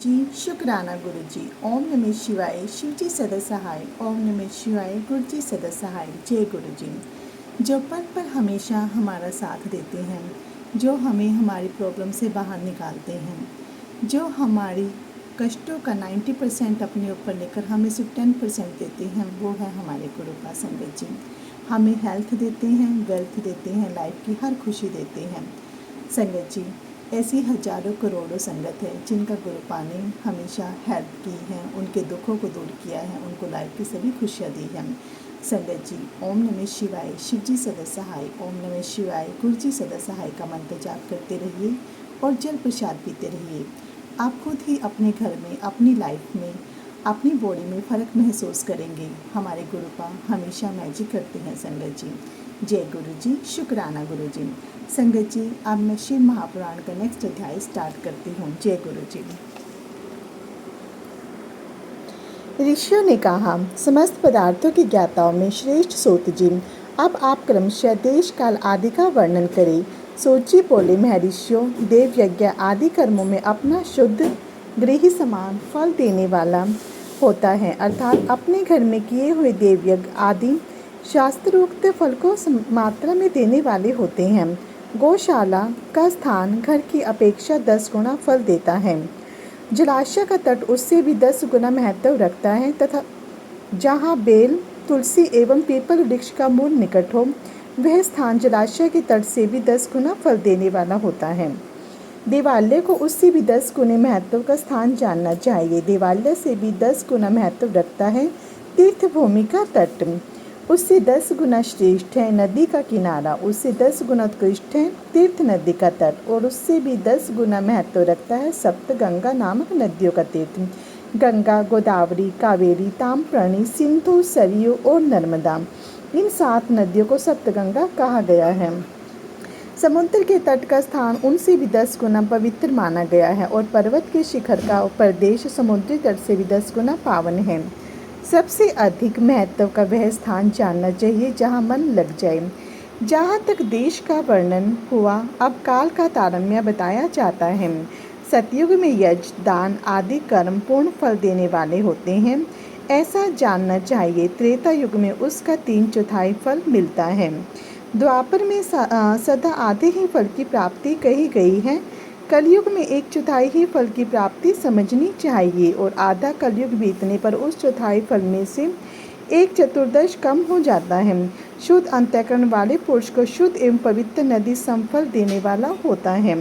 जी शुक्राना गुरु जी। ओम नमः शिवाय। शिव जी सदा सहाय। ओम नमः शिवाय। गुरु जी सदा सहाय। जय गुरु जी। जो पल पल हमेशा हमारा साथ देते हैं, जो हमें हमारी प्रॉब्लम से बाहर निकालते हैं, जो हमारी कष्टों का 90% अपने ऊपर लेकर हमें सिर्फ 10% देते हैं, वो है हमारे गुरु का संगत जी। हमें हेल्थ देते हैं, वेल्थ देते हैं, लाइफ की हर खुशी देते हैं संगत जी। ऐसी हजारों करोड़ों संगत है जिनका गुरुपा ने हमेशा हेल्प की है, उनके दुखों को दूर किया है, उनको लाइफ की सभी खुशियाँ दी हैं संगत जी। ओम नमः शिवाय। शिव जी सदा सहाय। ओम नमः शिवाय। गुरु जी सदा सहाय का मंत्र जाप करते रहिए और जल प्रसाद पीते रहिए। आप खुद ही अपने घर में, अपनी लाइफ में, अपनी बॉडी में फ़र्क महसूस करेंगे। हमारे गुरुपा हमेशा मैजिक करते हैं संगत जी। जय गुरु जी। शुक्राना गुरु जी। संगत जी, अब मैं शिव महापुराण का नेक्स्ट अध्याय स्टार्ट करती हूँ। जय गुरु जी। ऋषियों ने कहा, समस्त पदार्थों के ज्ञाताओं में श्रेष्ठ सूत जी, अब आप क्रमशः देश काल आदि का वर्णन करें। सूत जी बोले, महर्षियों, देव यज्ञ आदि कर्मों में अपना शुद्ध गृह समान फल देने वाला होता है, अर्थात अपने घर में किए हुए देव यज्ञ आदि शास्त्रोक्त फल को मात्रा में देने वाले होते हैं। गौशाला का स्थान घर की अपेक्षा 10 गुना फल देता है। जलाशय का तट उससे भी 10 गुना महत्व रखता है तथा जहाँ बेल, तुलसी एवं पीपल वृक्ष का मूल निकट हो, वह स्थान जलाशय के तट से भी 10 गुना फल देने वाला होता है। देवालय को उससे भी 10 गुने महत्व का स्थान जानना चाहिए। देवालय से भी 10 गुना महत्व रखता है तीर्थ भूमि का तट, उससे 10 गुना श्रेष्ठ है नदी का किनारा, उससे 10 गुना उत्कृष्ट है तीर्थ नदी का तट, और उससे भी 10 गुना महत्व रखता है सप्त गंगा नामक नदियों का तीर्थ। गंगा, गोदावरी, कावेरी, ताम्रपर्णी, सिंधु, सरयू और नर्मदा, इन 7 नदियों को सप्तगंगा कहा गया है। समुद्र के तट का स्थान उनसे भी 10 गुना पवित्र माना गया है और पर्वत के शिखर का प्रदेश समुद्री तट से भी 10 गुना पावन है। सबसे अधिक महत्व का वह स्थान जानना चाहिए जहाँ मन लग जाए। जहाँ तक देश का वर्णन हुआ, अब काल का तारतम्य बताया जाता है। सतयुग में यज्ञ, दान आदि कर्म पूर्ण फल देने वाले होते हैं, ऐसा जानना चाहिए। त्रेता युग में उसका 3/4 फल मिलता है। द्वापर में सदा आधे ही फल की प्राप्ति कही गई है। कलयुग में 1/4 ही फल की प्राप्ति समझनी चाहिए और आधा कलयुग बीतने पर उस चौथाई फल में से 1/4 कम हो जाता है। शुद्ध अंतःकरण वाले पुरुष को शुद्ध एवं पवित्र नदी समफल देने वाला होता है।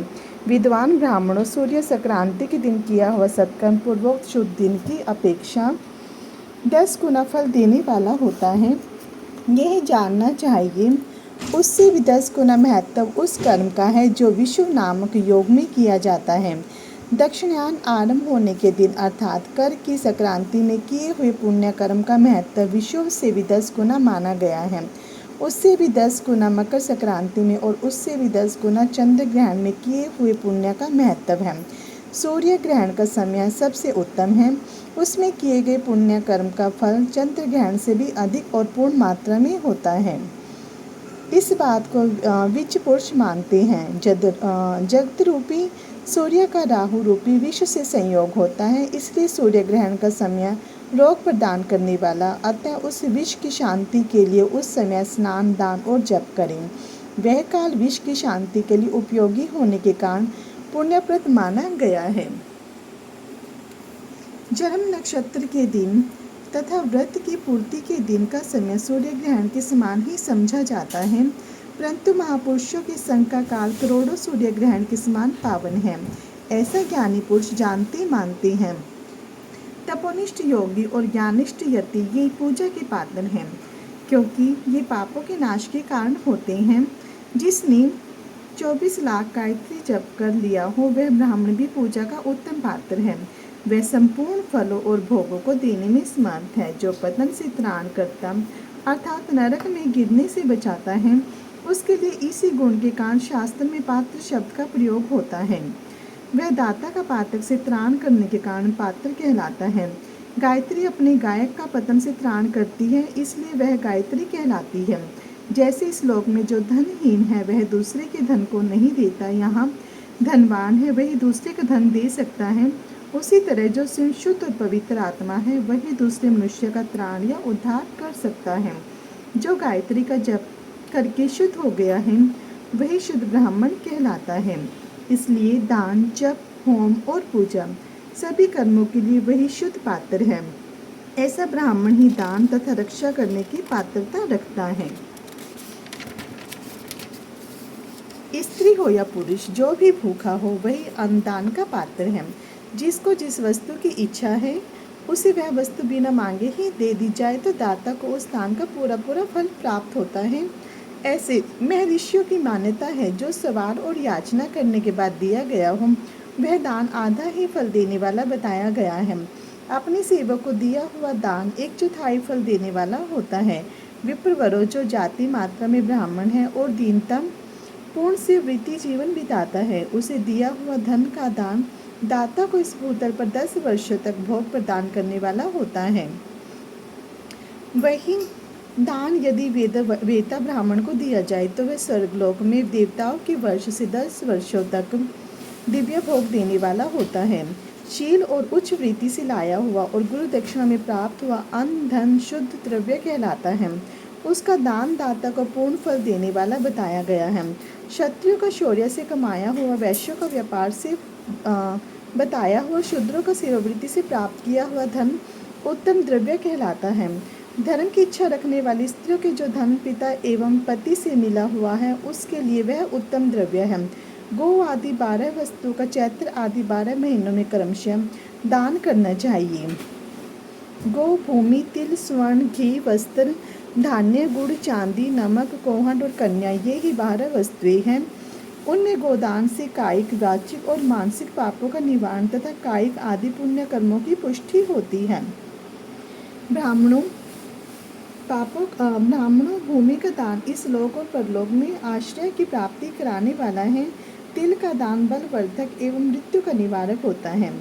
विद्वान ब्राह्मणों, सूर्य संक्रांति के दिन किया हुआ सत्कर्म पूर्वोक्त शुद्ध दिन की अपेक्षा 10 गुना फल देने वाला होता है। यह जानना चाहिए उससे भी 10 गुना महत्व उस कर्म का है जो विषुव नामक योग में किया जाता है। दक्षिणायन आरंभ होने के दिन अर्थात कर की संक्रांति में किए हुए पुण्य कर्म का महत्व विषुव से भी 10 गुना माना गया है। उससे भी 10 गुना मकर संक्रांति में और उससे भी 10 गुना चंद्र ग्रहण में किए हुए पुण्य का महत्व है। सूर्य ग्रहण का समय सबसे उत्तम है, उसमें किए गए पुण्य कर्म का फल चंद्र ग्रहण से भी अधिक और पूर्ण मात्रा में होता है। इस बात को विच पुरुष मानते हैं। जगत रूपी सूर्य का राहु रूपी विश्व से संयोग होता है, इसलिए सूर्य ग्रहण का समय रोग प्रदान करने वाला, अतः उस विश्व की शांति के लिए उस समय स्नान, दान और जप करें। वह काल विश्व की शांति के लिए उपयोगी होने के कारण पुण्यप्रद माना गया है। जन्म नक्षत्र के दिन तथा व्रत की पूर्ति के दिन का समय सूर्य ग्रहण के समान ही समझा जाता है, परंतु महापुरुषों के संग का काल करोड़ों सूर्य ग्रहण के समान पावन है, ऐसा ज्ञानी पुरुष जानते मानते हैं। तपोनिष्ठ योगी और ज्ञानिष्ठ यति ये पूजा के पात्र हैं, क्योंकि ये पापों के नाश के कारण होते हैं। जिसने 24 लाख गायत्री जप कर लिया हो, वह ब्राह्मण भी पूजा का उत्तम पात्र है। वह संपूर्ण फलों और भोगों को देने में समर्थ है। जो पतन से त्राण करता अर्थात नरक में गिरने से बचाता है, उसके लिए इसी गुण के कारण शास्त्र में पात्र शब्द का प्रयोग होता है। वह दाता का पातक से त्राण करने के कारण पात्र कहलाता है। गायत्री अपने गायक का पतन से त्राण करती है, इसलिए वह गायत्री कहलाती है। जैसे इस लोक में जो धनहीन है वह दूसरे के धन को नहीं देता, यहाँ धनवान है वही दूसरे का धन दे सकता है उसी तरह जो शुद्ध और पवित्र आत्मा है वही दूसरे मनुष्य का त्राण या उद्धार कर सकता है। जो गायत्री का जप करके शुद्ध हो गया है वही शुद्ध ब्राह्मण कहलाता है। इसलिए दान, जप, होम और पूजा सभी कर्मों के लिए वही शुद्ध पात्र है। ऐसा ब्राह्मण ही दान तथा रक्षा करने की पात्रता रखता है। स्त्री हो या पुरुष, जो भी भूखा हो वही अन्नदान का पात्र है। जिसको जिस वस्तु की इच्छा है उसे वह वस्तु बिना मांगे ही दे दी जाए तो दाता को उस दान का पूरा पूरा फल प्राप्त होता है। ऐसे महर्षियों की मान्यता है, जो सवाल और याचना करने के बाद दिया गया हो वह दान आधा ही फल देने वाला बताया गया है। अपने सेवक को दिया हुआ दान 1/4 फल देने वाला होता है। विप्रवरो, जो जाति मात्रा में ब्राह्मण है और दीनता पूर्ण से वृत्ति जीवन बिताता है, उसे दिया हुआ धन का दान दाता को इस भूतल पर 10 वर्षों तक भोग प्रदान करने वाला होता है। वही दान यदि वेता ब्राह्मण को दिया जाए तो वह स्वर्गलोक में देवताओं के वर्ष से 10 वर्षों तक दिव्य भोग देने वाला होता है। शील और उच्च वृत्ति से लाया हुआ और गुरु दक्षिणा में प्राप्त हुआ अन्न धन शुद्ध द्रव्य कहलाता है। उसका दान दाता को पूर्ण फल देने वाला बताया गया है। क्षत्रियों का शौर्य से कमाया हुआ, वैश्यों का व्यापार से बताया हुआ, शूद्रों का सेवावृत्ति से प्राप्त किया हुआ धन उत्तम द्रव्य कहलाता है। धर्म की इच्छा रखने वाली स्त्रियों के जो धन पिता एवं पति से मिला हुआ है उसके लिए वह उत्तम द्रव्य है। गो आदि 12 वस्तु का चैत्र आदि 12 महीनों में क्रमशः दान करना चाहिए। गो, भूमि, तिल, स्वर्ण, घी, वस्त्र, धान्य, गुड़, चांदी, नमक, कोहन और कन्या, ये ही 12 वस्तुएं हैं। उनमें गोदान से कायिक, वाचिक और मानसिक पापों का निवारण तथा कायिक आदि पुण्य कर्मों की पुष्टि होती है। ब्राह्मणों भूमि का दान इस लोक और परलोक में आश्रय की प्राप्ति कराने वाला है। तिल का दान बलवर्धक एवं मृत्यु का निवारक होता है।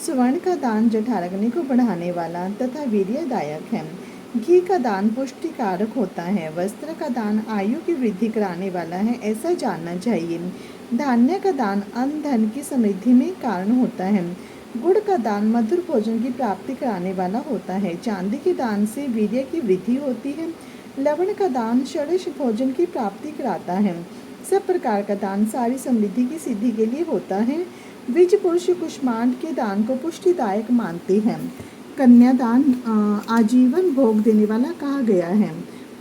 स्वर्ण का दान जठराग्नि को बढ़ाने वाला तथा वीर्यदायक है। घी का दान पुष्टिकारक होता है। वस्त्र का दान आयु की वृद्धि कराने वाला है, ऐसा जानना चाहिए। धान्य का दान अन्न धन की समृद्धि में कारण होता है। गुड़ का दान मधुर भोजन की प्राप्ति कराने वाला होता है। चांदी के दान से वीर्य की वृद्धि होती है। लवण का दान षड्ज भोजन की प्राप्ति कराता है। सब प्रकार का दान सारी समृद्धि की सिद्धि के लिए होता है। बीज पुरुष कुष्मांड के दान को पुष्टिदायक मानते हैं। कन्यादान आजीवन भोग देने वाला कहा गया है।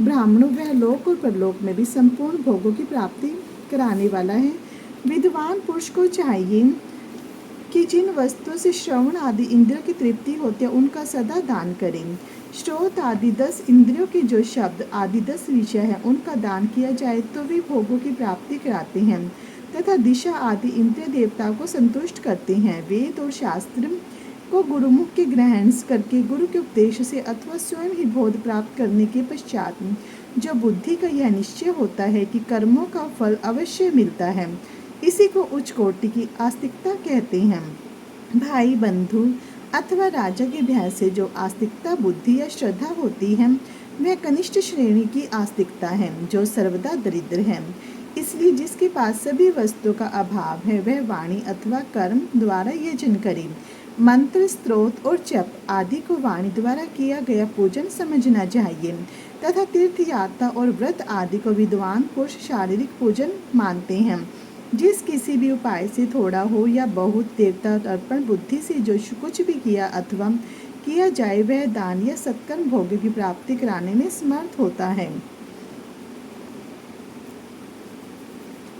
ब्राह्मणों वह लोक और परलोक में भी संपूर्ण भोगों की प्राप्ति कराने वाला है। विद्वान पुरुष को चाहिए कि जिन वस्तुओं से श्रवण आदि इंद्रियों की तृप्ति होती है उनका सदा दान करें। श्रोत आदि 10 इंद्रियों के जो शब्द आदि 10 विषय हैं उनका दान किया जाए तो वे भोगों की प्राप्ति कराते हैं तथा दिशा आदि इंद्रिय देवताओं को संतुष्ट करते हैं। वेद और शास्त्र को गुरुमुख के ग्रहण करके गुरु के उपदेश से अथवा स्वयं ही बोध प्राप्त करने के पश्चात जो बुद्धि का यह निश्चय होता है कि कर्मों का फल अवश्य मिलता है, इसी को उच्च कोटि की आस्तिकता कहते हैं। भाई, बंधु अथवा राजा के भय से जो आस्तिकता बुद्धि या श्रद्धा होती है वह कनिष्ठ श्रेणी की आस्तिकता है जो सर्वदा दरिद्र है। इसलिए जिसके पास सभी वस्तुओं का अभाव है वह वाणी अथवा कर्म द्वारा यजन करे। मंत्र, स्तोत्र और जप आदि को वाणी द्वारा किया गया पूजन समझना चाहिए तथा तीर्थ यात्रा और व्रत आदि को विद्वान पुरुष शारीरिक पूजन मानते हैं। जिस किसी भी उपाय से थोड़ा हो या बहुत देवता अर्पण बुद्धि से जो कुछ भी किया अथवा किया जाए वह दान या सत्कर्म भोग की प्राप्ति कराने में समर्थ होता है।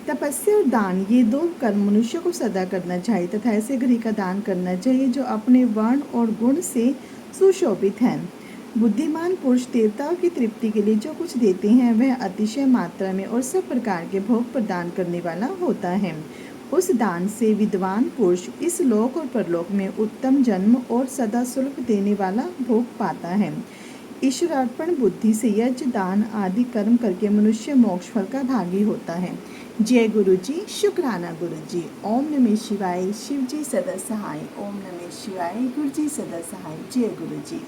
तपस्या और दान ये 2 कर्म मनुष्य को सदा करना चाहिए तथा ऐसे गृह का दान करना चाहिए जो अपने वर्ण और गुण से सुशोभित हैं। बुद्धिमान पुरुष देवताओं की तृप्ति के लिए जो कुछ देते हैं वह अतिशय मात्रा में और सब प्रकार के भोग प्रदान करने वाला होता है। उस दान से विद्वान पुरुष इस लोक और परलोक में उत्तम जन्म और सदा सुलभ देने वाला भोग पाता है। ईश्वरार्पण बुद्धि से यज्ञ, दान आदि कर्म करके मनुष्य मोक्ष फल का भागी होता है। जय गुरु जी, शुक्राना गुरु जी। ओम नमः शिवाय। शिव जी सदा सहाय। ओम नमः शिवाय। गुरु जी सदा सहाय। जय गुरु जी।